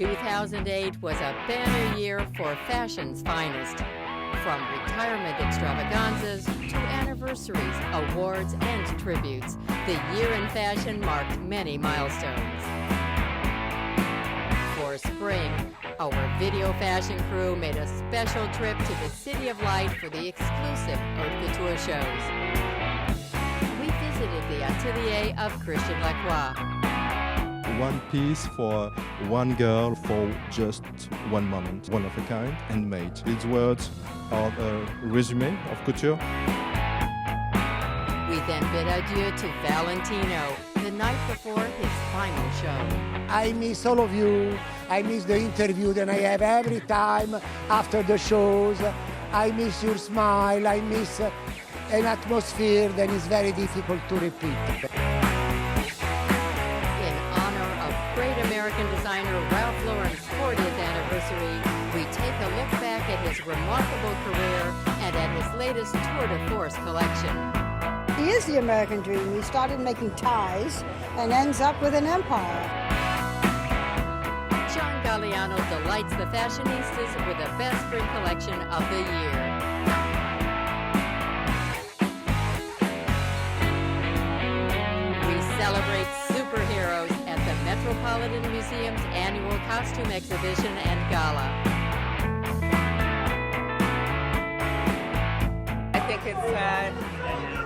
2008 was a banner year for fashion's finest. From retirement extravaganzas to anniversaries, awards, and tributes, the year in fashion marked many milestones. For spring, our video fashion crew made a special trip to the City of Light for the exclusive Haute Couture shows. We visited the atelier of Christian Lacroix. One piece for one girl for just one moment, one of a kind, handmade. These words are a resume of couture. We then bid adieu to Valentino the night before his final show. I miss all of you. I miss the interview that I have every time after the shows. I miss your smile. I miss an atmosphere that is very difficult to repeat. In honor of great American designer Ralph Lauren's 40th anniversary, we take a look back at his remarkable career and at his latest tour de force collection. He is the American dream. He started making ties and ends up with an empire. John Galliano delights the fashionistas with the best spring collection of the year. We celebrate superheroes at the Metropolitan Museum's annual costume exhibition and gala. I think it's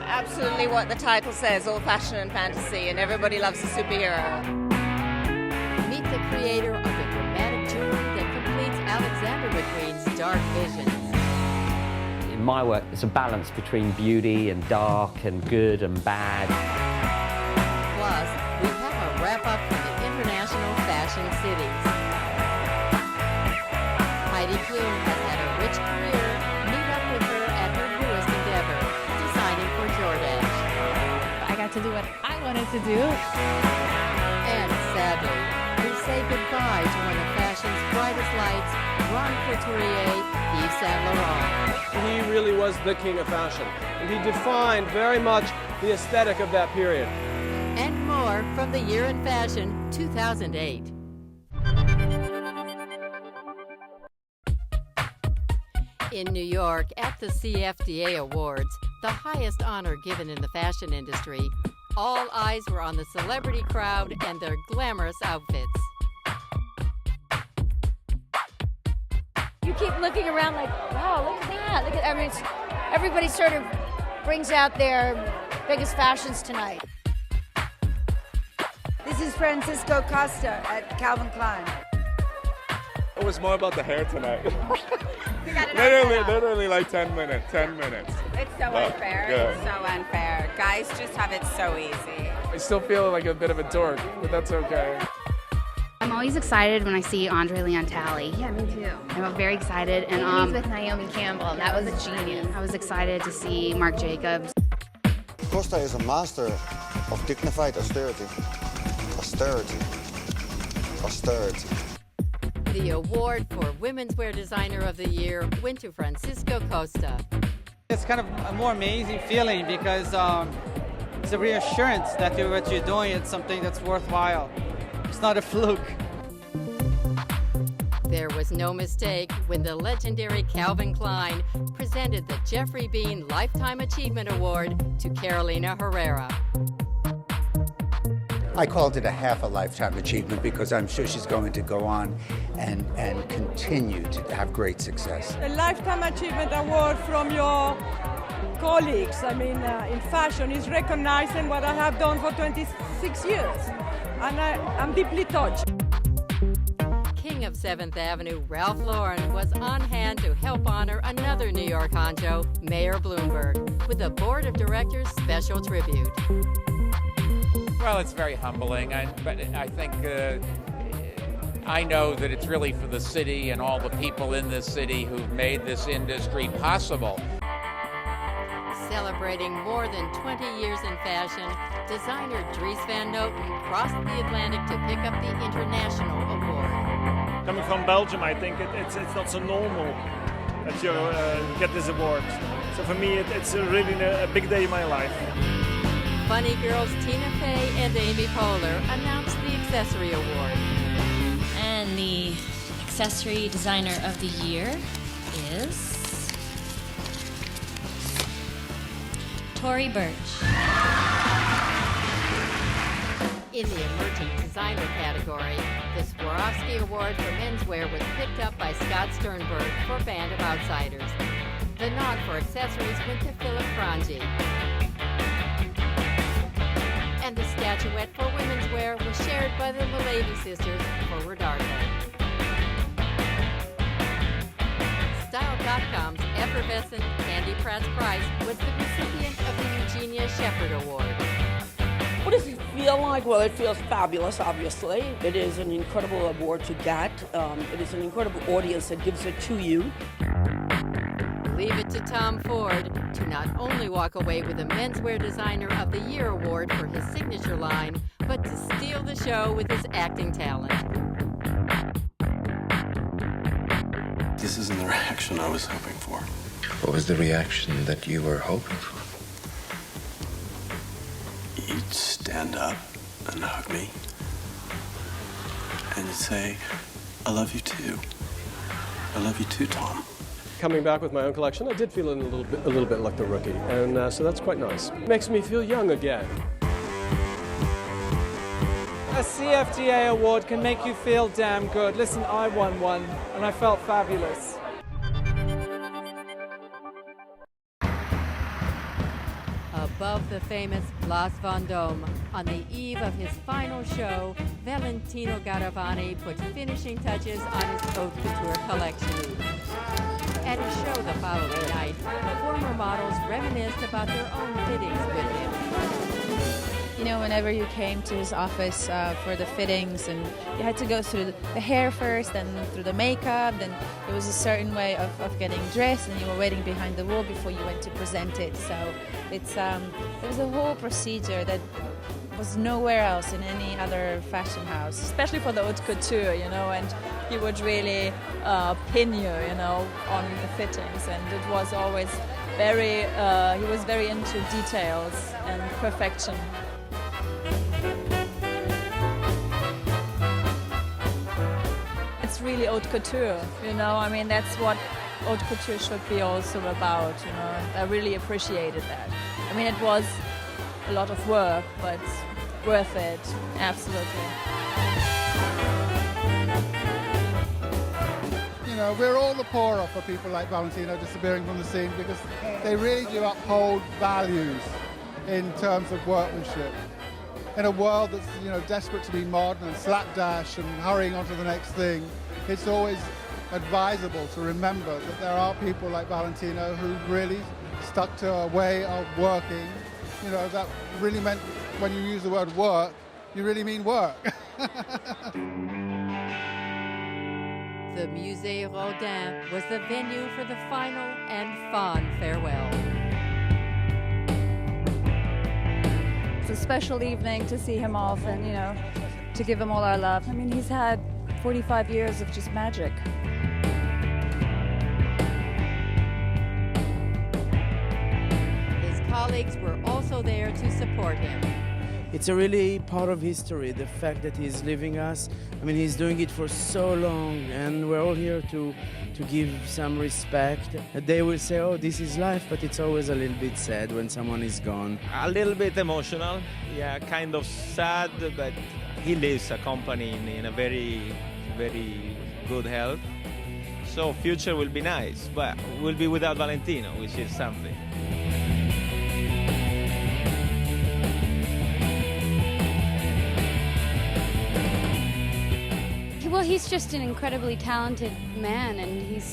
absolutely what the title says, all fashion and fantasy, and everybody loves a superhero. Meet the creator of the dramatic jewelry that completes Alexander McQueen's dark visions. In my work, it's a balance between beauty and dark and good and bad. Plus, we have a wrap-up from the International Fashion Cities. Heidi Klum has had a rich career. Meet up with her at her newest endeavor, designing for Jordache. I got to do what I wanted to do. And sadly, we say goodbye to one of fashion's brightest lights, Grand Couturier Yves Saint Laurent. He really was the king of fashion, and he defined very much the aesthetic of that period. And more from the Year in Fashion 2008. In New York, at the CFDA Awards, the highest honor given in the fashion industry, all eyes were on the celebrity crowd and their glamorous outfits. You keep looking around like, wow, look at that. Look at, I mean, everybody sort of brings out their biggest fashions tonight. This is Francisco Costa at Calvin Klein. It was more about the hair tonight. literally like 10 minutes. It's so unfair. Good. It's so unfair. Guys just have it so easy. I still feel like a bit of a dork, but that's okay. I'm always excited when I see Andre Leon Talley. Yeah, me too. I'm very excited. And he's with Naomi Campbell. That was a genius. I was excited to see Marc Jacobs. Costa is a master of dignified austerity. Austerity. The award for Women's Wear Designer of the Year went to Francisco Costa. It's kind of a more amazing feeling because it's a reassurance that what you're doing is something that's worthwhile. It's not a fluke. There was no mistake when the legendary Calvin Klein presented the Jeffrey Bean Lifetime Achievement Award to Carolina Herrera. I called it a half a lifetime achievement because I'm sure she's going to go on and continue to have great success. A lifetime achievement award from your colleagues, in fashion, is recognizing what I have done for 26 years. And I'm deeply touched. King of 7th Avenue, Ralph Lauren, was on hand to help honor another New York honcho, Mayor Bloomberg, with a board of directors special tribute. Well, it's very humbling, but I think I know that it's really for the city and all the people in this city who've made this industry possible. Celebrating more than 20 years in fashion, designer Dries Van Noten crossed the Atlantic to pick up the International Award. Coming from Belgium, I think it's not so normal that you get this award. So for me, it's really a big day in my life. Funny Girls Tina Fey and Amy Poehler announced the Accessory Award. And And the accessory designer of the year is Tory Burch. In the Emerging Designer category, the Swarovski Award for Menswear was picked up by Scott Sternberg for Band of Outsiders. The nod for accessories went to Philip Frangi. And the statuette for women's wear was shared by the Milady sisters for Rodarte. Style.com's effervescent Candy Pratt's Prize was the recipient of the Eugenia Shepherd Award. What does it feel like? Well, it feels fabulous, obviously. It is an incredible award to get. It is an incredible audience that gives it to you. Leave it to Tom Ford to not only walk away with a Menswear Designer of the Year award for his signature line, but to steal the show with his acting talent. This isn't the reaction I was hoping for. What was the reaction that you were hoping for? You'd stand up and hug me, and you'd say, I love you too. I love you too, Tom. Coming back with my own collection, I did feel a little bit like the rookie, and so that's quite nice. Makes me feel young again. A CFDA award can make you feel damn good. Listen, I won one, and I felt fabulous. Above the famous Place Vendôme, on the eve of his final show, Valentino Garavani put finishing touches on his haute couture collection. At his show the following night, former models reminisced about their own fittings with him. You know, whenever you came to his office for the fittings, and you had to go through the hair first, then through the makeup, then there was a certain way of getting dressed, and you were waiting behind the wall before you went to present it. So it's there was a whole procedure that was nowhere else in any other fashion house, especially for the haute couture, you know, and he would really pin you, you know, on the fittings, and it was always very, he was very into details and perfection. It's really haute couture, you know, I mean, that's what haute couture should be also about, you know, I really appreciated that. I mean, it was a lot of work, but worth it, absolutely. You know, we're all the poorer for people like Valentino disappearing from the scene because they really do uphold values in terms of workmanship. In a world that's, you know, desperate to be modern and slapdash and hurrying on to the next thing, it's always advisable to remember that there are people like Valentino who really stuck to a way of working. You know, that really meant when you use the word work, you really mean work. The Musée Rodin was the venue for the final and fond farewell. It's a special evening to see him off and, you know, to give him all our love. I mean, he's had 45 years of just magic. His colleagues were also there to support him. It's a really part of history, the fact that he's leaving us. I mean, he's doing it for so long, and we're all here to give some respect. They will say, oh, this is life, but it's always a little bit sad when someone is gone. A little bit emotional, yeah, kind of sad, but he leaves a company in a very, very good health. So future will be nice, but we'll be without Valentino, which is something. Well, he's just an incredibly talented man, and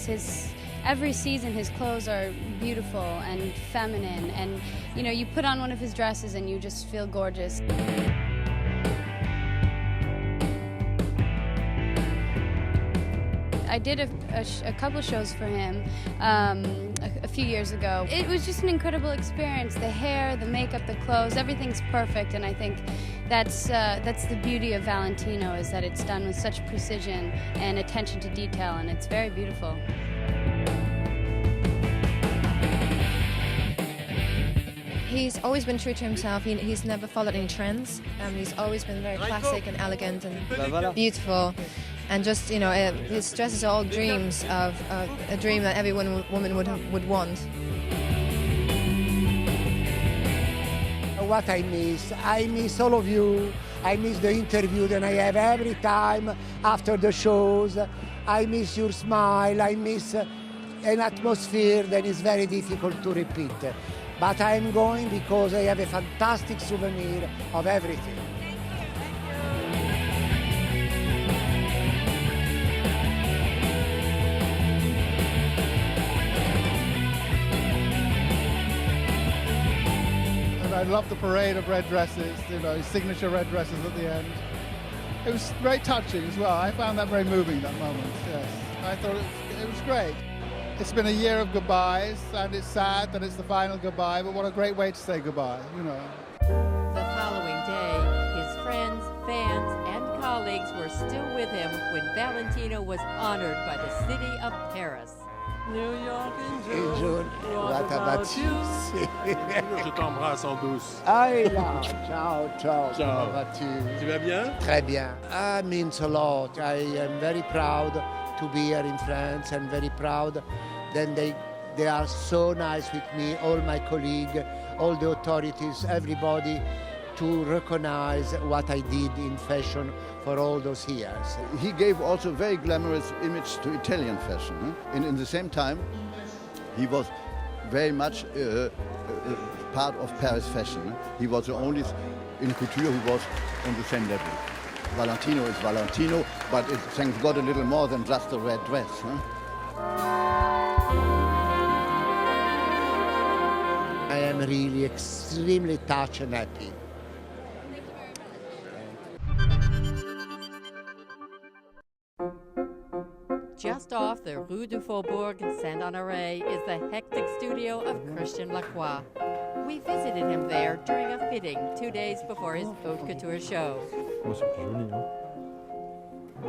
every season his clothes are beautiful and feminine, and you know, you put on one of his dresses and you just feel gorgeous. I did a couple shows for him a few years ago. It was just an incredible experience. The hair, the makeup, the clothes, everything's perfect, and I think that's the beauty of Valentino, is that it's done with such precision and attention to detail, and it's very beautiful. He's always been true to himself. He's never followed any trends. He's always been very classic and elegant and beautiful. and just his dresses are all dreams of a dream that every woman would want. What I miss all of you. I miss the interview that I have every time after the shows. I miss your smile. I miss an atmosphere that is very difficult to repeat. But I'm going because I have a fantastic souvenir of everything. I love the parade of red dresses, his signature red dresses at the end. It was very touching as well. I found that very moving, that moment, yes. I thought it was great. It's been a year of goodbyes, and it's sad that it's the final goodbye, but what a great way to say goodbye, The following day, his friends, fans, and colleagues were still with him when Valentino was honored by the city of Paris. New York in June. What about you? Je t'embrasse en douce. I love. Ciao, ciao. Ciao. Comment vas-tu? Tu vas bien? Très bien. It means a lot. I am very proud to be here in France and very proud that they are so nice with me, all my colleagues, all the authorities, everybody, to recognize what I did in fashion for all those years. He gave also a very glamorous image to Italian fashion. And in the same time, he was very much part of Paris fashion. He was the only in couture who was on the same level. Valentino is Valentino, but it's, thank God, a little more than just a red dress. I am really extremely touched and happy. Just off the Rue du Faubourg Saint-Honoré is the hectic studio of Christian Lacroix. We visited him there during a fitting 2 days before his haute couture show.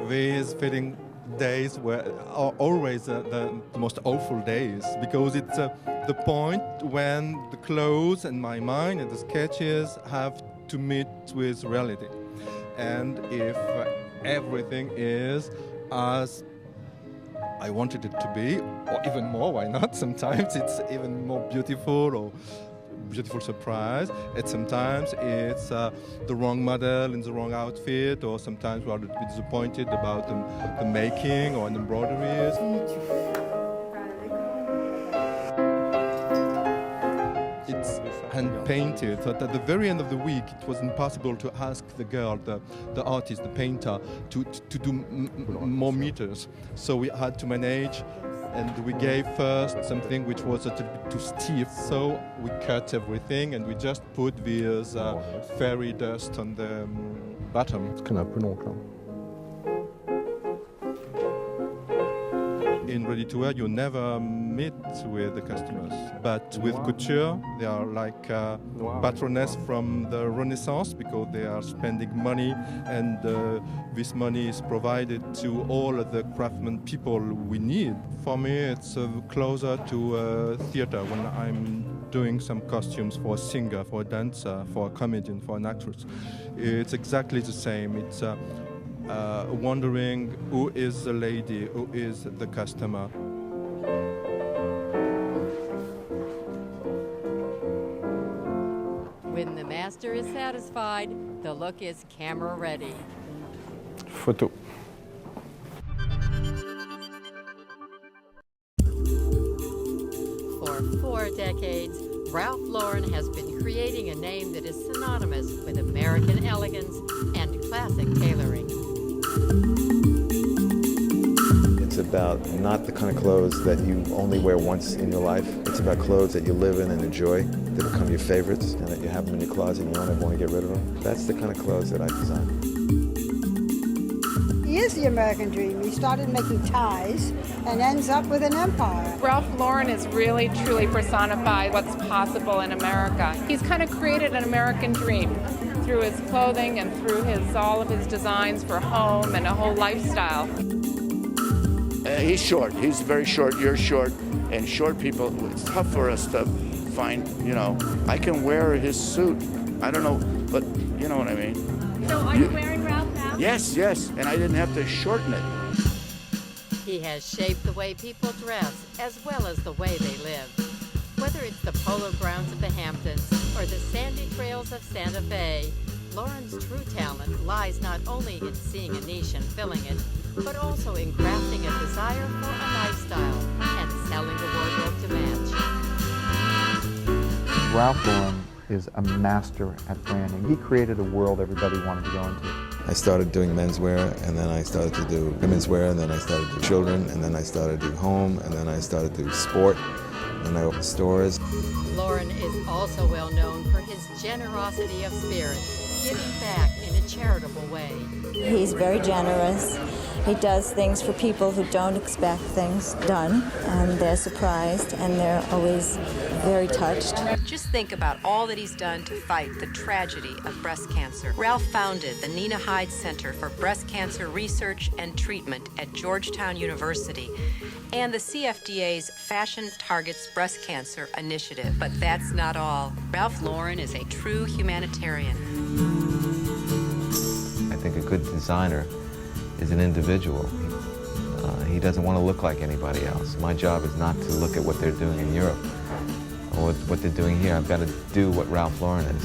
These fitting days are always the most awful days, because it's the point when the clothes and my mind and the sketches have to meet with reality. And if everything is as I wanted it to be, or even more, why not? Sometimes it's even more beautiful, or beautiful surprise. And sometimes it's the wrong model in the wrong outfit, or sometimes we're a little bit disappointed about the making or an embroideries. It's hand-painted, but at the very end of the week it was impossible to ask the girl, the artist, the painter, to do more meters. So we had to manage, and we gave first something which was a little bit too stiff. So we cut everything and we just put this fairy dust on the bottom. It's kind of un peu long, là. In ready-to-wear, you never meet with the customers. But with couture, they are like patroness from the Renaissance, because they are spending money, and this money is provided to all of the craftsmen people we need. For me, it's closer to theater when I'm doing some costumes for a singer, for a dancer, for a comedian, for an actress. It's exactly the same. It's wondering who is the lady, who is the customer. When the master is satisfied, the look is camera ready. Photo. For 4 decades, Ralph Lauren has been creating a name that is synonymous with American elegance and classic tailoring. It's about not the kind of clothes that you only wear once in your life. It's about clothes that you live in and enjoy, that become your favorites, and that you have them in your closet and you don't ever want to get rid of them. That's the kind of clothes that I design. He is the American dream. He started making ties and ends up with an empire. Ralph Lauren is really, truly personified what's possible in America. He's kind of created an American dream through his clothing and through all of his designs for home and a whole lifestyle. He's short. He's very short. You're short. And short people, it's tough for us to find, I can wear his suit. I don't know, but you know what I mean. So are you wearing Ralph now? Yes, and I didn't have to shorten it. He has shaped the way people dress as well as the way they live. Whether it's the polo grounds of the Hamptons or the sandy trails of Santa Fe, Lauren's true talent lies not only in seeing a niche and filling it, but also in crafting a desire for a lifestyle and selling the wardrobe to match. Ralph Lauren is a master at branding. He created a world everybody wanted to go into. I started doing menswear, and then I started to do women's wear, and then I started to do children, and then I started to do home, and then I started to do sport, and I opened stores. Lauren is also well known for his generosity of spirit, giving back in a charitable way. He's very generous. He does things for people who don't expect things done, and they're surprised, and they're always very touched. Just think about all that he's done to fight the tragedy of breast cancer. Ralph founded the Nina Hyde Center for Breast Cancer Research and Treatment at Georgetown University and the CFDA's Fashion Targets Breast Cancer Initiative. But that's not all. Ralph Lauren is a true humanitarian. I think a good designer is an individual. He doesn't want to look like anybody else. My job is not to look at what they're doing in Europe or what they're doing here. I've got to do what Ralph Lauren is.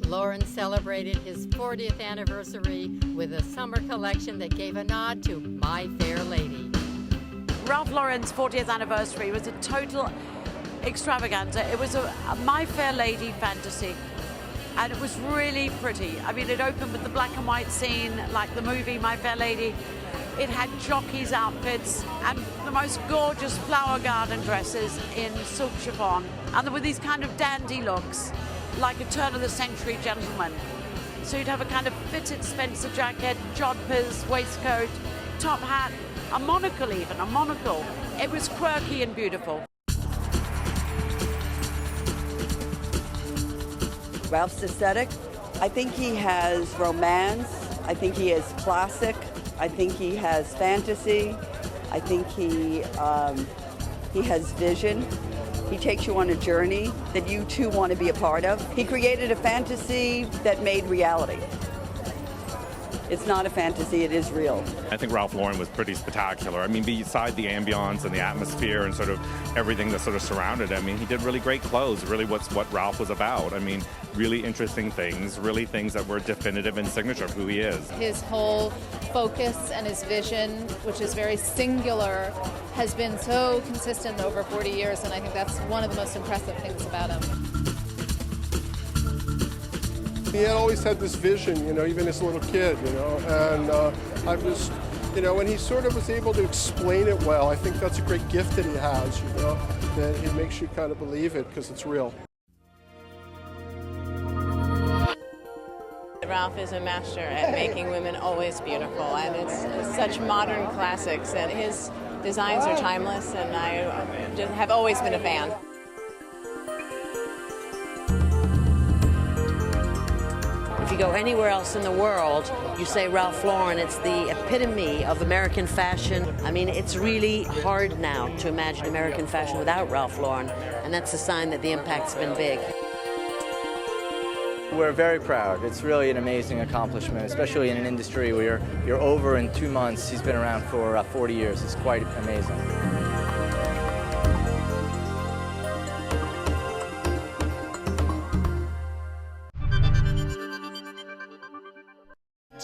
Lauren celebrated his 40th anniversary with a summer collection that gave a nod to My Fair Lady. Ralph Lauren's 40th anniversary was a total extravaganza. It was a My Fair Lady fantasy. And it was really pretty. I mean, it opened with the black and white scene, like the movie My Fair Lady. It had jockeys' outfits and the most gorgeous flower garden dresses in silk chiffon. And there were these kind of dandy looks, like a turn-of-the-century gentleman. So you'd have a kind of fitted Spencer jacket, jodhpurs, waistcoat, top hat, a monocle even, a monocle. It was quirky and beautiful. Ralph's aesthetic, I think he has romance, I think he has classic, I think he has fantasy, I think he has vision. He takes you on a journey that you too want to be a part of. He created a fantasy that made reality. It's not a fantasy, it is real. I think Ralph Lauren was pretty spectacular. I mean, beside the ambience and the atmosphere and sort of everything that sort of surrounded it, I mean, he did really great clothes, really what Ralph was about. I mean, really interesting things, really things that were definitive and signature of who he is. His whole focus and his vision, which is very singular, has been so consistent over 40 years, and I think that's one of the most impressive things about him. He had always had this vision, you know, even as a little kid, you know, and I just, you know, and he sort of was able to explain it well. I think that's a great gift that he has, you know, that it makes you kind of believe it because it's real. Ralph is a master at making women always beautiful, and it's such modern classics, and his designs are timeless, and I just have always been a fan. If you go anywhere else in the world, you say Ralph Lauren, it's the epitome of American fashion. I mean, it's really hard now to imagine American fashion without Ralph Lauren, and that's a sign that the impact's been big. We're very proud. It's really an amazing accomplishment, especially in an industry where you're over in 2 months. He's been around for 40 years. It's quite amazing.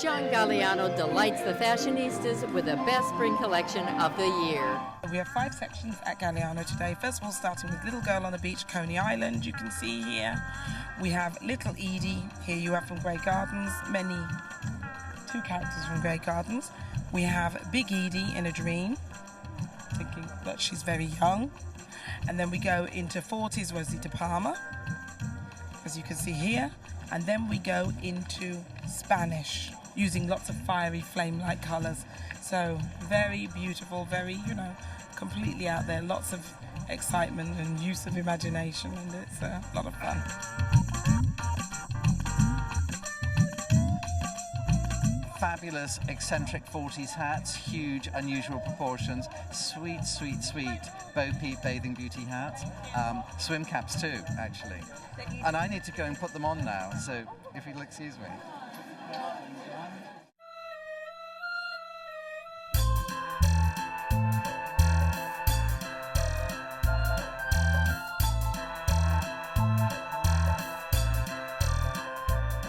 John Galliano delights the fashionistas with the best spring collection of the year. We have 5 sections at Galliano today. First of all, starting with Little Girl on the Beach, Coney Island, you can see here. We have Little Edie, here you have from Grey Gardens, 2 characters from Grey Gardens. We have Big Edie in A Dream, thinking that she's very young. And then we go into 40s Rosita Palmer, as you can see here. And then we go into Spanish, using lots of fiery flame-like colours. So very beautiful, very, you know, completely out there. Lots of excitement and use of imagination, and it's a lot of fun. fabulous eccentric 40s hats, huge, unusual proportions, sweet, sweet, sweet Bo-Peep bathing beauty hats, swim caps too, actually. And I need to go and put them on now, so if you'll excuse me.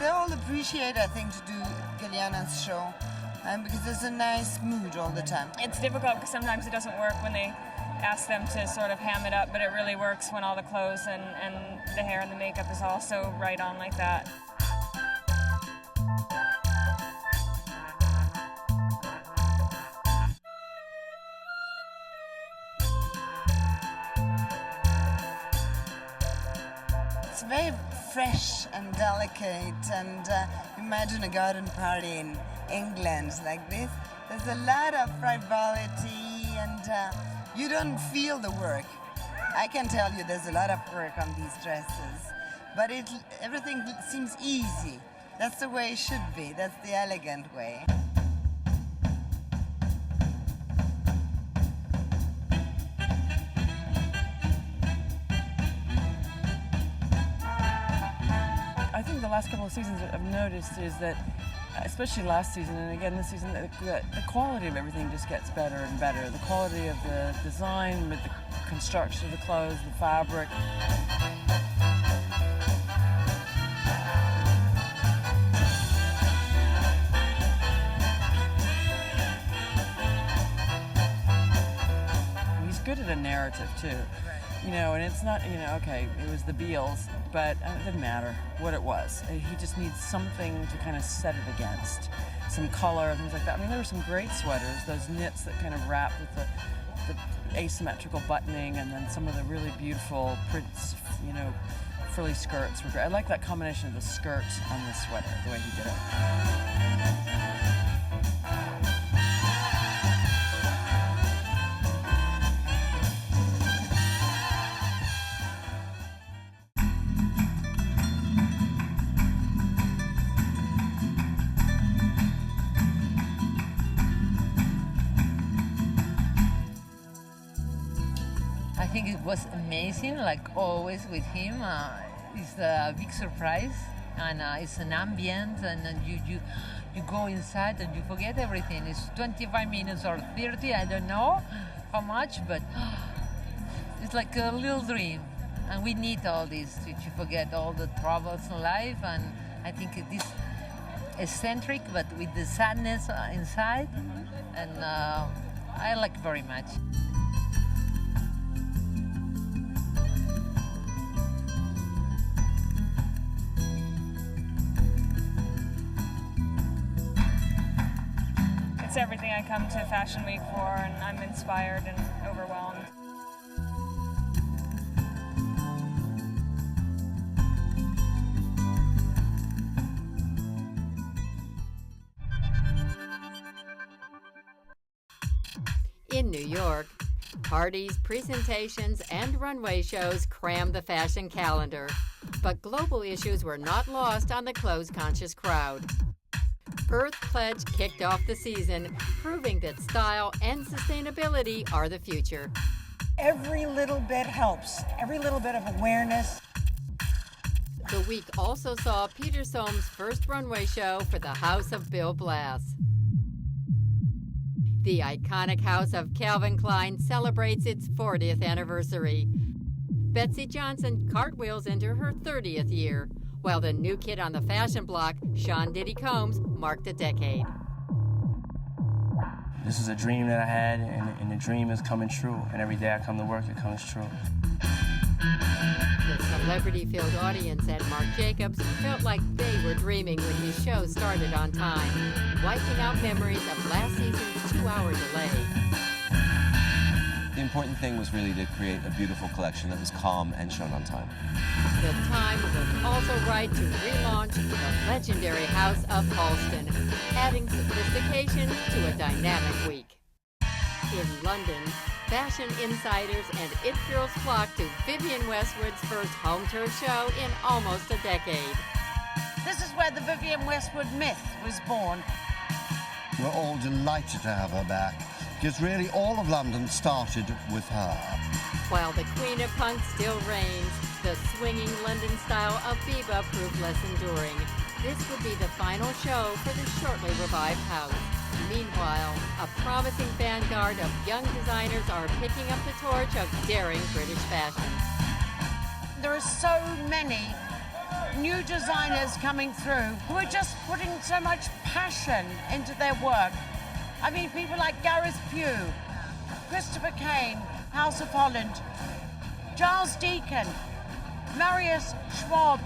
They all appreciate, I think, to do Galiana's show, because there's a nice mood all the time. It's difficult because sometimes it doesn't work when they ask them to sort of ham it up, but it really works when all the clothes and the hair and the makeup is also right on like that. It's very fresh and delicate, and imagine a garden party in England like this. There's a lot of frivolity, and you don't feel the work. I can tell you there's a lot of work on these dresses, but everything seems easy. That's the way it should be. That's the elegant way. I think the last couple of seasons I've noticed is that, especially last season and again this season, the quality of everything just gets better and better. The quality of the design, with the construction of the clothes, the fabric. He's good at a narrative too. You know, and it's not, okay, it was the Beals, but it didn't matter what it was. He just needs something to kind of set it against. Some color, things like that. I mean, there were some great sweaters, those knits that kind of wrap with the asymmetrical buttoning, and then some of the really beautiful prints, frilly skirts were great. I like that combination of the skirt and the sweater, the way he did it. I think it was amazing, like always with him. It's a big surprise, and it's an ambient, and you go inside and you forget everything. It's 25 minutes or 30, I don't know how much, but it's like a little dream. And we need all this to forget all the troubles in life, and I think this eccentric, but with the sadness inside, and I like it very much. It's everything I come to Fashion Week for, and I'm inspired and overwhelmed. In New York, parties, presentations, and runway shows crammed the fashion calendar. But global issues were not lost on the clothes-conscious crowd. Earth Pledge kicked off the season, proving that style and sustainability are the future. Every little bit helps, every little bit of awareness. The week also saw Peter Soames' first runway show for the House of Bill Blass. The iconic house of Calvin Klein celebrates its 40th anniversary. Betsy Johnson cartwheels into her 30th year, while the new kid on the fashion block, Sean Diddy Combs, marked a decade. This is a dream that I had, and the dream is coming true. And every day I come to work, it comes true. The celebrity-filled audience at Marc Jacobs felt like they were dreaming when his show started on time, wiping out memories of last season's 2-hour delay. The important thing was really to create a beautiful collection that was calm and shown on time. The time was also right to relaunch the legendary House of Halston, adding sophistication to a dynamic week. In London, fashion insiders and it girls flocked to Vivienne Westwood's first home turf show in almost a decade. This is where the Vivienne Westwood myth was born. we're all delighted to have her back, because really all of London started with her. While the queen of punk still reigns, the swinging London style of Biba proved less enduring. This would be the final show for the shortly revived house. Meanwhile, a promising vanguard of young designers are picking up the torch of daring British fashion. There are so many new designers coming through who are just putting so much passion into their work. I mean, people like Gareth Pugh, Christopher Kane, House of Holland, Giles Deacon, Marius Schwab.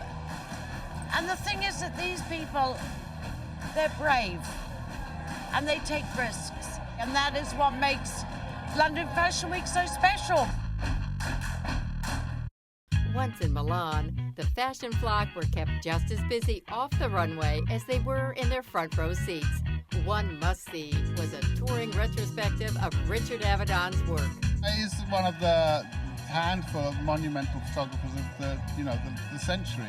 And the thing is that these people, they're brave and they take risks. And that is what makes London Fashion Week so special. Once in Milan, the fashion flock were kept just as busy off the runway as they were in their front row seats. One must-see was a touring retrospective of Richard Avedon's work. He's one of the handful of monumental photographers of the century.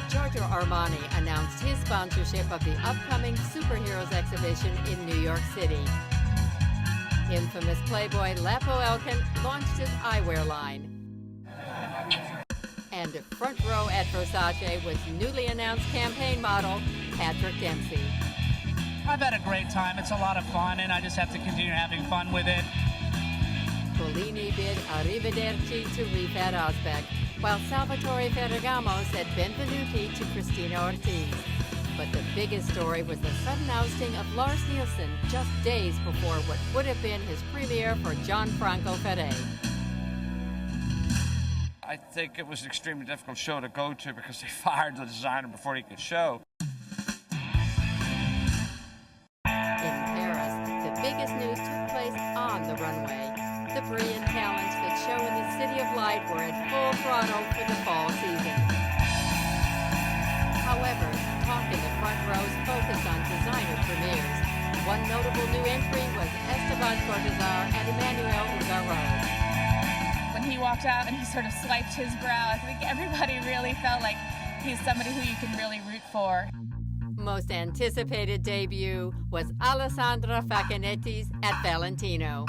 Giorgio Armani announced his sponsorship of the upcoming Superheroes exhibition in New York City. Infamous Playboy Lapo Elkin launched his eyewear line. And front row at Versace was newly announced campaign model Patrick Dempsey. I've had a great time. It's a lot of fun, and I just have to continue having fun with it. Polini bid arrivederci to Rifat Ozbek, while Salvatore Ferragamo said benvenuti to Cristina Ortiz. But the biggest story was the sudden ousting of Lars Nielsen just days before what would have been his premiere for Gianfranco Ferré. I think it was an extremely difficult show to go to because they fired the designer before he could show. In Paris, the biggest news took place on the runway. The brilliant talents that show in the City of Light were at full throttle for the fall season. However, talk in the front rows focused on designer premieres. One notable new entry was Esteban Cortázar and Emmanuel Ugaro. When he walked out and he sort of swiped his brow, I think everybody really felt like he's somebody who you can really root for. Most anticipated debut was Alessandra Faccinetti's at Valentino.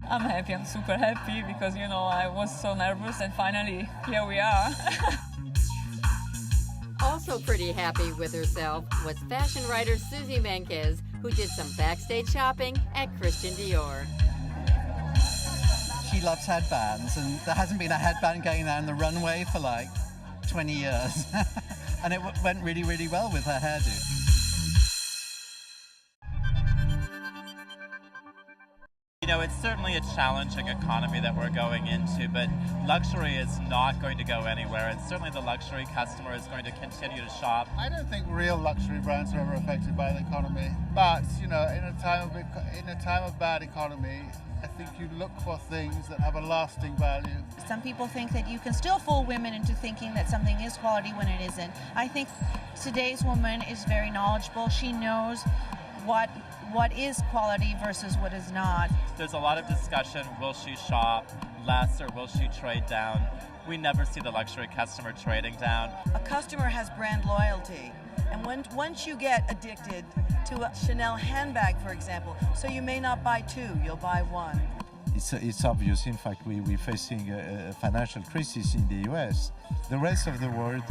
I'm happy, I'm super happy because, I was so nervous and finally here we are. Also pretty happy with herself was fashion writer Susie Menkes, who did some backstage shopping at Christian Dior. She loves headbands, and there hasn't been a headband going down the runway for like 20 years. And it went really, really well with her hairdo. It's certainly a challenging economy that we're going into, but luxury is not going to go anywhere, and certainly the luxury customer is going to continue to shop. I don't think real luxury brands are ever affected by the economy, but in a time of bad economy, I think you look for things that have a lasting value. Some people think that you can still fool women into thinking that something is quality when it isn't. I think today's woman is very knowledgeable. She knows what is quality versus what is not. There's a lot of discussion, will she shop less or will she trade down? We never see the luxury customer trading down. A customer has brand loyalty, and once you get addicted to a Chanel handbag, for example, so you may not buy two, you'll buy one. It's obvious, in fact, we're facing a financial crisis in the US. The rest of the world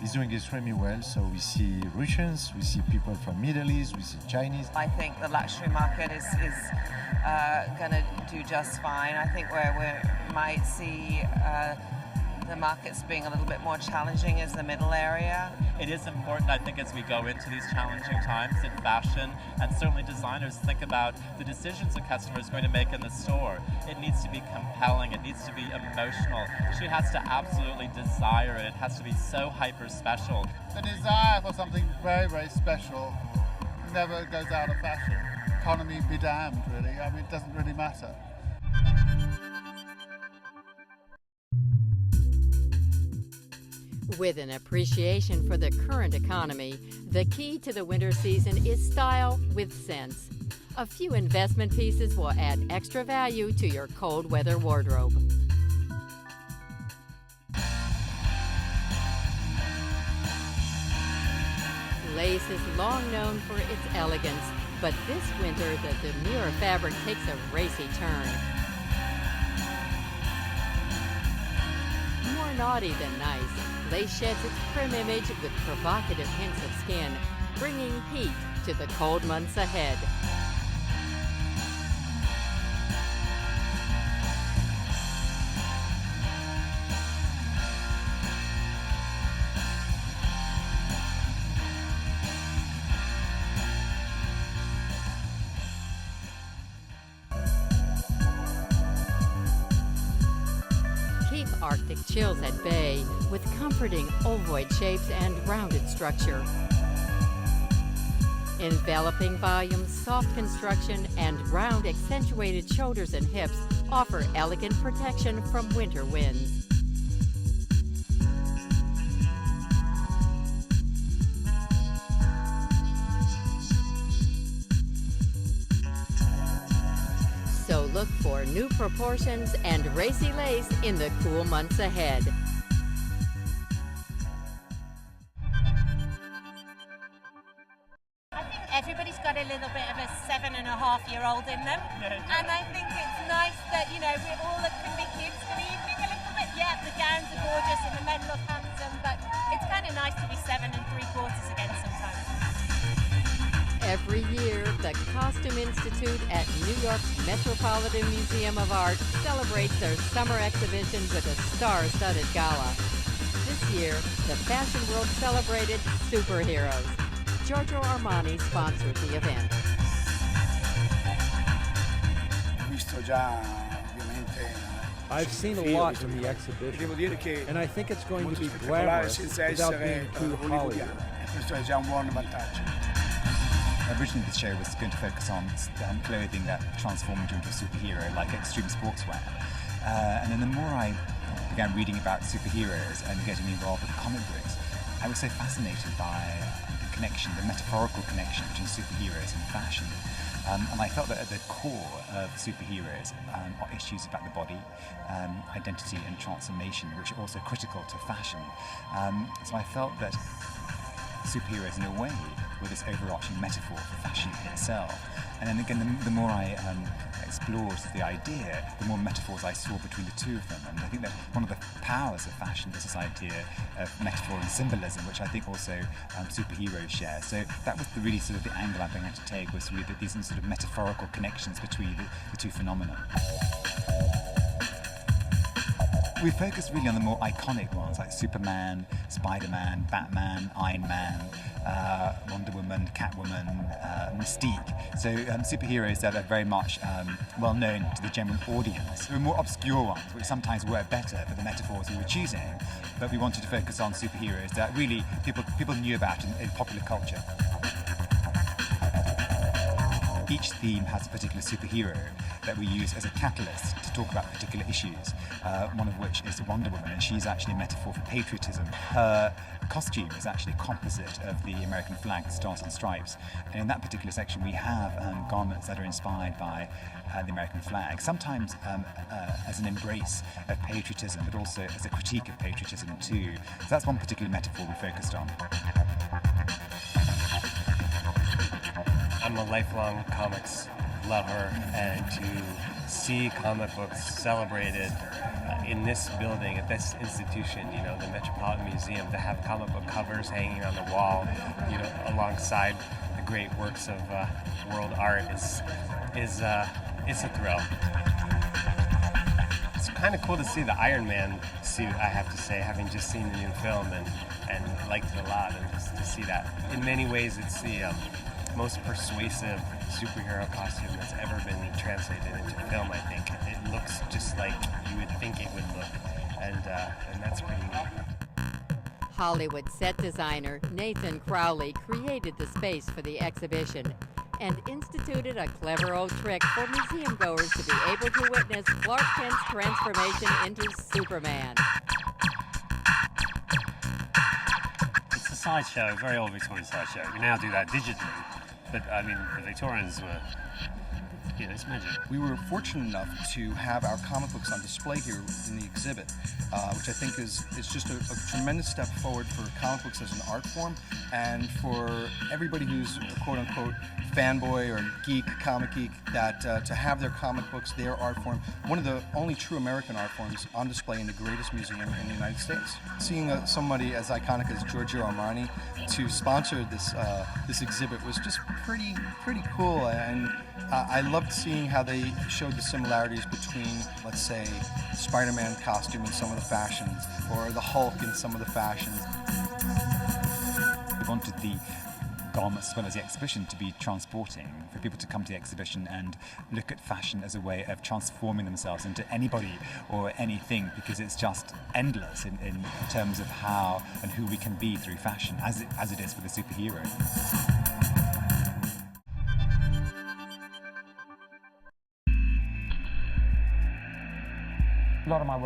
is doing extremely well, so we see Russians, we see people from Middle East, we see Chinese. I think the luxury market is going to do just fine. I think where we might see the markets being a little bit more challenging is the middle area. It is important, I think, as we go into these challenging times in fashion, and certainly designers think about the decisions a customer is going to make in the store. It needs to be compelling, it needs to be emotional. She has to absolutely desire it. It has to be so hyper special. The desire for something very, very special never goes out of fashion. Economy be damned, really. I mean, it doesn't really matter. With an appreciation for the current economy, the key to the winter season is style with sense. A few investment pieces will add extra value to your cold weather wardrobe. Lace is long known for its elegance, But this winter, the demure fabric takes a racy turn. More naughty than nice, lace sheds its prim image with provocative hints of skin, bringing heat to the cold months ahead. Keep Arctic chills at bay with comforting ovoid shapes and rounded structure. Enveloping volumes, soft construction, and round accentuated shoulders and hips offer elegant protection from winter winds. So look for new proportions and racy lace in the cool months ahead. Everybody's got a little bit of a 7.5-year-old in them, and I think it's nice that, you know, we all can be kids for the evening a little bit. Yeah, the gowns are gorgeous and the men look handsome, but it's kind of nice to be 7 3/4 again sometimes. Every year, the Costume Institute at New York's Metropolitan Museum of Art celebrates their summer exhibition with a star-studded gala. This year, the fashion world celebrated superheroes. Giorgio Armani sponsored the event. I've seen a lot from the exhibition, and I think it's going to be glamorous without being too Hollywood. Originally, the show was going to focus on clothing that transformed you into a superhero, like extreme sportswear. And then the more I began reading about superheroes and getting involved with comic books, I was so fascinated by the connection, the metaphorical connection between superheroes and fashion. And I felt that at the core of superheroes are issues about the body, identity and transformation, which are also critical to fashion. So I felt that superheroes, in a way, were this overarching metaphor for fashion itself. And then again, the more I explored the idea, the more metaphors I saw between the two of them. And I think that one of the powers of fashion is this idea of metaphor and symbolism, which I think also superheroes share. So that was really sort of the angle I began to take, was really these sort of metaphorical connections between the two phenomena. We focused really on the more iconic ones, like Superman, Spider-Man, Batman, Iron Man, Wonder Woman, Catwoman, Mystique. So superheroes that are very much well known to the general audience. There were more obscure ones, which sometimes work better for the metaphors we were choosing, but we wanted to focus on superheroes that really people knew about in popular culture. Each theme has a particular superhero that we use as a catalyst to talk about particular issues, one of which is Wonder Woman, and she's actually a metaphor for patriotism. Her costume is actually a composite of the American flag, Stars and Stripes, and in that particular section we have garments that are inspired by the American flag, sometimes as an embrace of patriotism, but also as a critique of patriotism too. So that's one particular metaphor we focused on. I'm a lifelong comics lover, and to see comic books celebrated in this building, at this institution, you know, the Metropolitan Museum, to have comic book covers hanging on the wall, you know, alongside the great works of world art is it's a thrill. It's kind of cool to see the Iron Man suit, I have to say, having just seen the new film and liked it a lot, and just to see that. In many ways, it's the most persuasive superhero costume that's ever been translated into film, I think. It looks just like you would think it would look, and that's pretty neat. Hollywood set designer Nathan Crowley created the space for the exhibition and instituted a clever old trick for museum goers to be able to witness Clark Kent's transformation into Superman. It's a sideshow, very old Victorian sideshow. You now do that digitally. But I mean, the Victorians were, you. It's magic. We were fortunate enough to have our comic books on display here in the exhibit, which I think is just a tremendous step forward for comic books as an art form, and for everybody who's a quote-unquote fanboy or geek, comic geek, that to have their comic books, their art form, one of the only true American art forms, on display in the greatest museum in the United States. Seeing somebody as iconic as Giorgio Armani to sponsor this exhibit was just pretty cool, and I loved seeing how they showed the similarities between, let's say, Spider-Man costume in some of the fashions, or the Hulk in some of the fashions. We wanted the garments as well as the exhibition to be transporting, for people to come to the exhibition and look at fashion as a way of transforming themselves into anybody or anything, because it's just endless in terms of how and who we can be through fashion, as it is for the superhero. A lot of my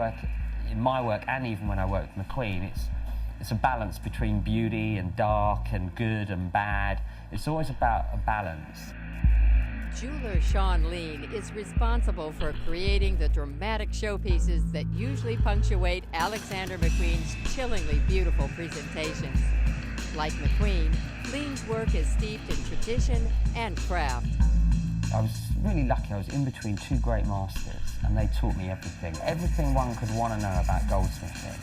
work, and even when I work with McQueen, it's a balance between beauty and dark and good and bad. It's always about a balance. Jeweler Sean Lean is responsible for creating the dramatic showpieces that usually punctuate Alexander McQueen's chillingly beautiful presentations. Like McQueen, Lean's work is steeped in tradition and craft. I was really lucky. I was in between two great masters, and they taught me everything one could want to know about goldsmithing.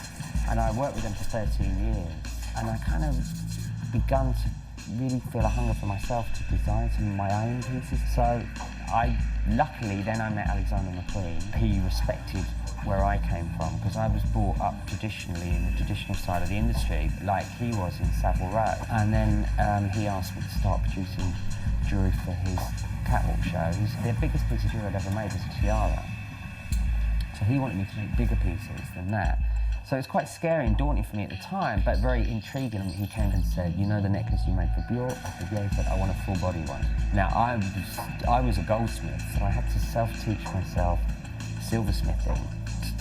And I worked with them for 13 years, and I kind of begun to really feel a hunger for myself to design some of my own pieces. So luckily then I met Alexander McQueen. He respected where I came from, because I was brought up traditionally in the traditional side of the industry, like he was in Savile Row. And then he asked me to start producing jewellery for his catwalk shows. The biggest piece of jewellery I'd ever made was a tiara. So he wanted me to make bigger pieces than that. So it was quite scary and daunting for me at the time, but very intriguing. And he came and said, "You know the necklace you made for Bjork?" I said, "Yeah." He said, "I want a full body one." Now, I was a goldsmith, so I had to self-teach myself silversmithing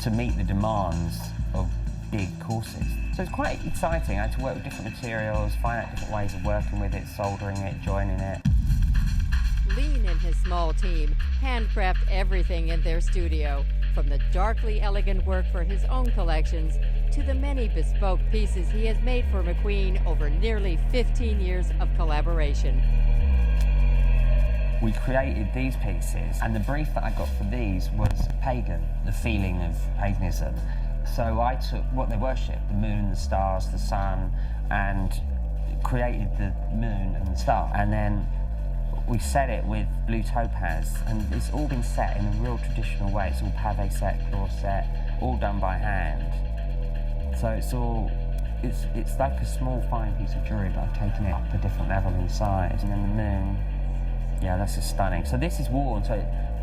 to meet the demands of big courses. So it's quite exciting. I had to work with different materials, find out different ways of working with it, soldering it, joining it. Lean and his small team handcraft everything in their studio, from the darkly elegant work for his own collections to the many bespoke pieces he has made for McQueen over nearly 15 years of collaboration. We created these pieces, and the brief that I got for these was pagan, the feeling of paganism. So I took what they worship, the moon, the stars, the sun, and created the moon and the star. And then we set it with blue topaz, and it's all been set in a real traditional way. It's all pavé set, claw set, all done by hand. So it's like a small fine piece of jewellery, but I've taken it up a different level in size. And then the moon, yeah, that's just stunning. So this is worn, so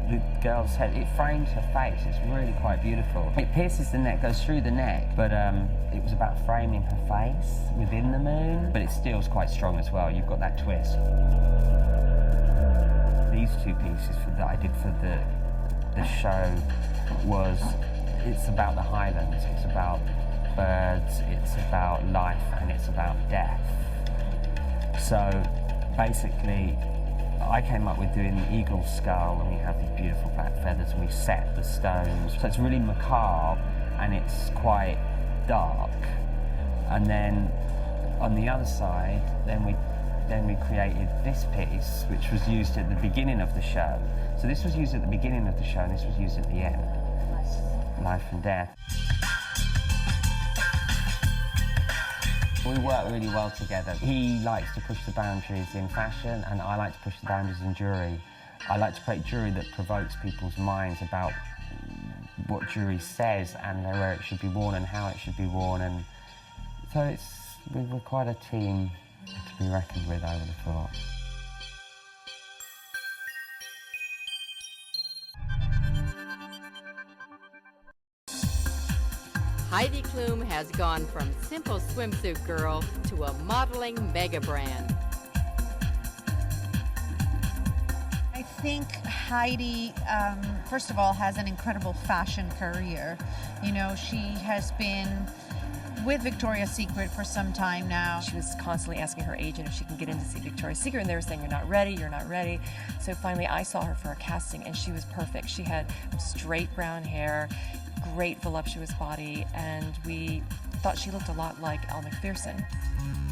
the girl's head, it frames her face. It's really quite beautiful. It pierces the neck, goes through the neck, but it was about framing her face within the moon, but it still's quite strong as well. You've got that twist. These two pieces that I did for the show it's about the Highlands, it's about birds, it's about life, and it's about death. So basically, I came up with doing the eagle's skull, and we have these beautiful black feathers, and we set the stones. So it's really macabre, and it's quite dark. And then on the other side, then we created this piece, which was used at the beginning of the show. So this was used at the beginning of the show, and this was used at the end. Life and death. We work really well together. He likes to push the boundaries in fashion, and I like to push the boundaries in jewellery. I like to create jewellery that provokes people's minds about what jewellery says and where it should be worn and how it should be worn. And so we're quite a team to be reckoned with, I would have thought. Heidi Klum has gone from simple swimsuit girl to a modeling mega brand. I think Heidi, first of all, has an incredible fashion career. You know, she has been with Victoria's Secret for some time now. She was constantly asking her agent if she can get in to see Victoria's Secret, and they were saying, you're not ready, you're not ready. So finally I saw her for a casting, and she was perfect. She had straight brown hair, great voluptuous body, and we thought she looked a lot like Elle Macpherson.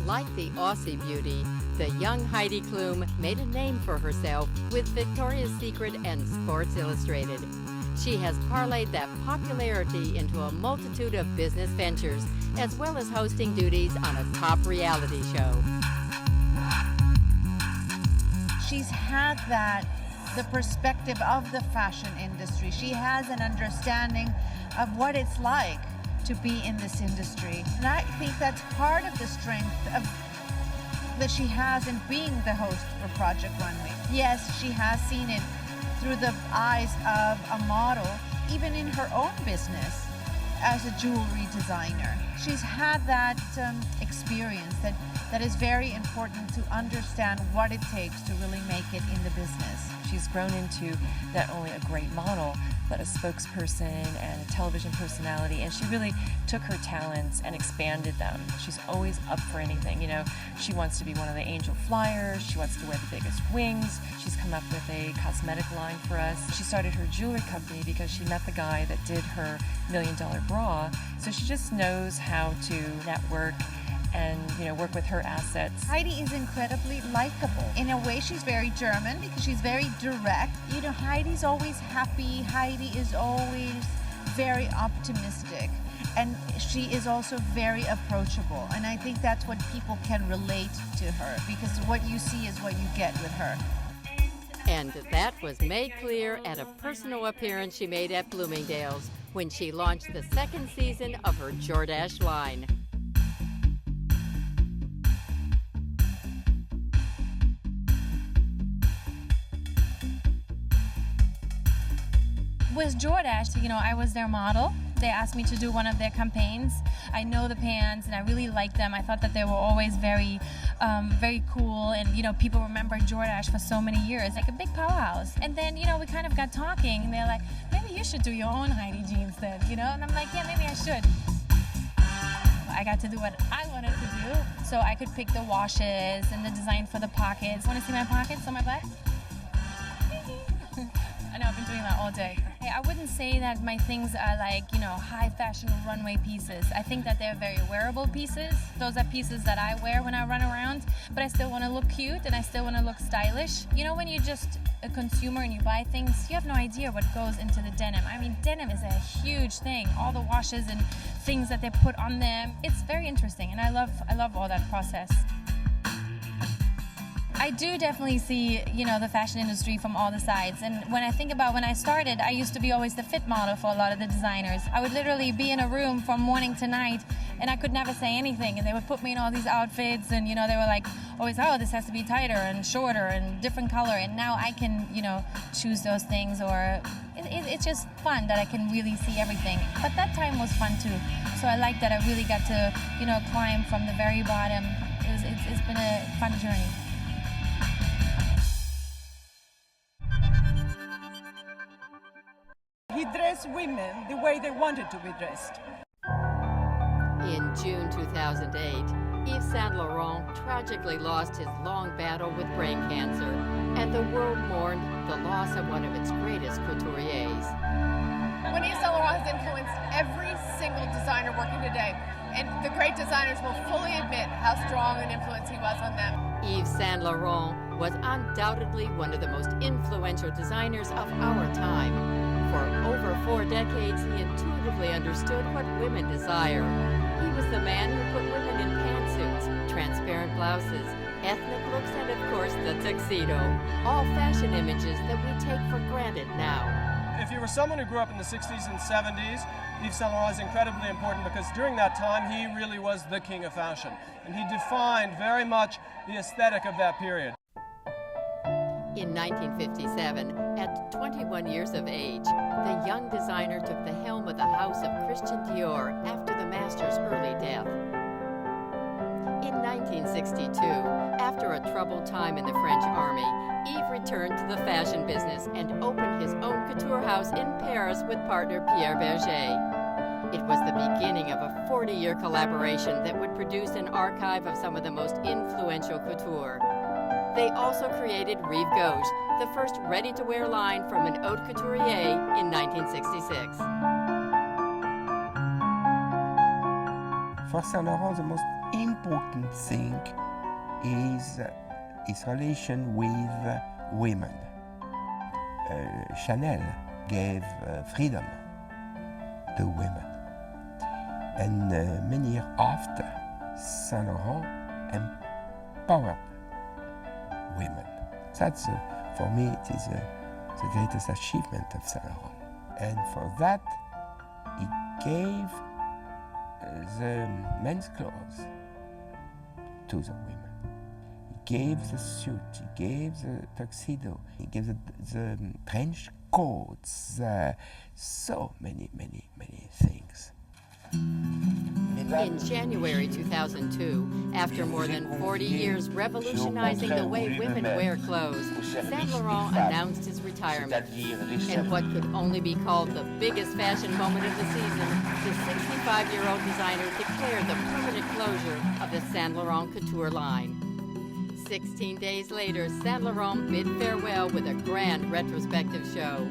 Like the Aussie beauty, the young Heidi Klum made a name for herself with Victoria's Secret and Sports Illustrated. She has parlayed that popularity into a multitude of business ventures, as well as hosting duties on a top reality show. She's had the perspective of the fashion industry. She has an understanding of what it's like to be in this industry. And I think that's part of the strength that she has in being the host for Project Runway. Yes, she has seen it through the eyes of a model, even in her own business as a jewelry designer. She's had that experience that is very important to understand what it takes to really make it in the business. She's grown into not only a great model, but a spokesperson and a television personality, and she really took her talents and expanded them. She's always up for anything. You know, she wants to be one of the angel flyers, she wants to wear the biggest wings, she's come up with a cosmetic line for us. She started her jewelry company because she met the guy that did her $1 Million bra, so she just knows how to network and, you know, work with her assets. Heidi is incredibly likable. In a way, she's very German because she's very direct. You know, Heidi's always happy. Heidi is always very optimistic. And she is also very approachable. And I think that's what people can relate to her, because what you see is what you get with her. And that was made clear at a personal appearance she made at Bloomingdale's when she launched the second season of her Jordache line. With Jordache, you know, I was their model. They asked me to do one of their campaigns. I know the pants and I really liked them. I thought that they were always very, very cool, and, you know, people remember Jordache for so many years, like a big powerhouse. And then, you know, we kind of got talking, and they're like, maybe you should do your own Heidi jeans then, you know? And I'm like, yeah, maybe I should. I got to do what I wanted to do, so I could pick the washes and the design for the pockets. Want to see my pockets on my butt? I know, I've been doing that all day. I wouldn't say that my things are like, you know, high fashion runway pieces. I think that they're very wearable pieces. Those are pieces that I wear when I run around, but I still want to look cute and I still want to look stylish. You know, when you're just a consumer and you buy things, you have no idea what goes into the denim. I mean, denim is a huge thing. All the washes and things that they put on them. It's very interesting, and I love all that process. I do definitely see, you know, the fashion industry from all the sides. And when I think about when I started, I used to be always the fit model for a lot of the designers. I would literally be in a room from morning to night, and I could never say anything. And they would put me in all these outfits, and, you know, they were like, always, oh, this has to be tighter and shorter and different color. And now I can, you know, choose those things, or it's just fun that I can really see everything. But that time was fun too. So I like that I really got to, you know, climb from the very bottom. It's been a fun journey. He dressed women the way they wanted to be dressed. In June 2008, Yves Saint Laurent tragically lost his long battle with brain cancer, and the world mourned the loss of one of its greatest couturiers. When Yves Saint Laurent has influenced every single designer working today, and the great designers will fully admit how strong an influence he was on them. Yves Saint Laurent was undoubtedly one of the most influential designers of our time. For over 4 decades, he intuitively understood what women desire. He was the man who put women in pantsuits, transparent blouses, ethnic looks, and of course the tuxedo. All fashion images that we take for granted now. If you were someone who grew up in the 60s and 70s, Yves Saint Laurent is incredibly important because during that time he really was the king of fashion. And he defined very much the aesthetic of that period. In 1957, at 21 years of age, the young designer took the helm of the house of Christian Dior after the master's early death. In 1962, after a troubled time in the French army, Yves returned to the fashion business and opened his own couture house in Paris with partner Pierre Berger. It was the beginning of a 40-year collaboration that would produce an archive of some of the most influential couture. They also created Rive Gauche, the first ready-to-wear line from an haute couturier in 1966. For Saint Laurent, the most important thing is its relation with women. Chanel gave freedom to women. And many years after, Saint Laurent empowered women. That's, for me, it is the greatest achievement of Saint Laurent. And for that, he gave the men's clothes to the women. He gave the suit, he gave the tuxedo, he gave the trench coats, so many things. In January 2002, after more than 40 years revolutionizing the way women wear clothes, Saint Laurent announced his retirement. And what could only be called the biggest fashion moment of the season, the 65-year-old designer declared the permanent closure of the Saint Laurent couture line. 16 days later, Saint Laurent bid farewell with a grand retrospective show.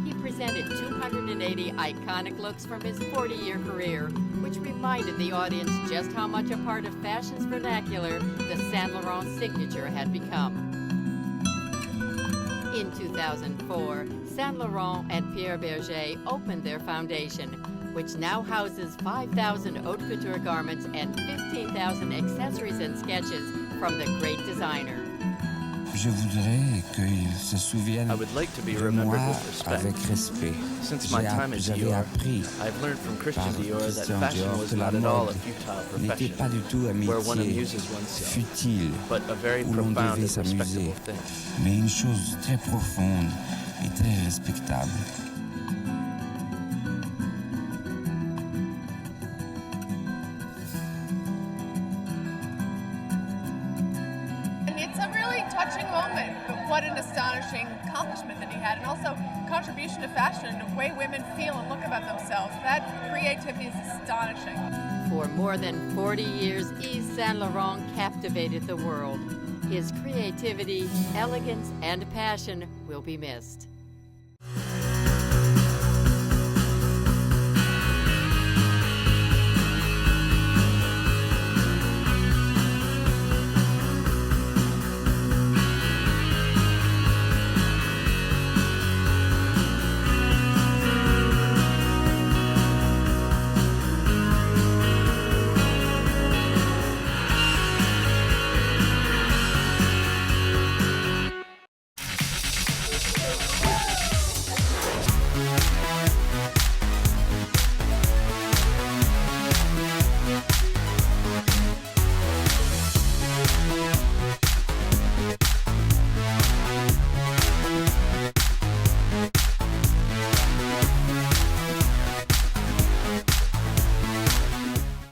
He presented 280 iconic looks from his 40-year career, which reminded the audience just how much a part of fashion's vernacular the Saint Laurent signature had become. In 2004, Saint Laurent and Pierre Berger opened their foundation, which now houses 5,000 haute couture garments and 15,000 accessories and sketches from the great designer. I would like to be remembered with respect. Since my time at Dior, I've learned from Christian Dior that fashion was not at all a futile profession, where one amuses oneself, but a very profound and respectable thing. Mais une chose très profonde et très respectable. It's a really touching moment, but what an astonishing accomplishment that he had, and also contribution to fashion and the way women feel and look about themselves. That creativity is astonishing. For more than 40 years, Yves Saint Laurent captivated the world. His creativity, elegance, and passion will be missed.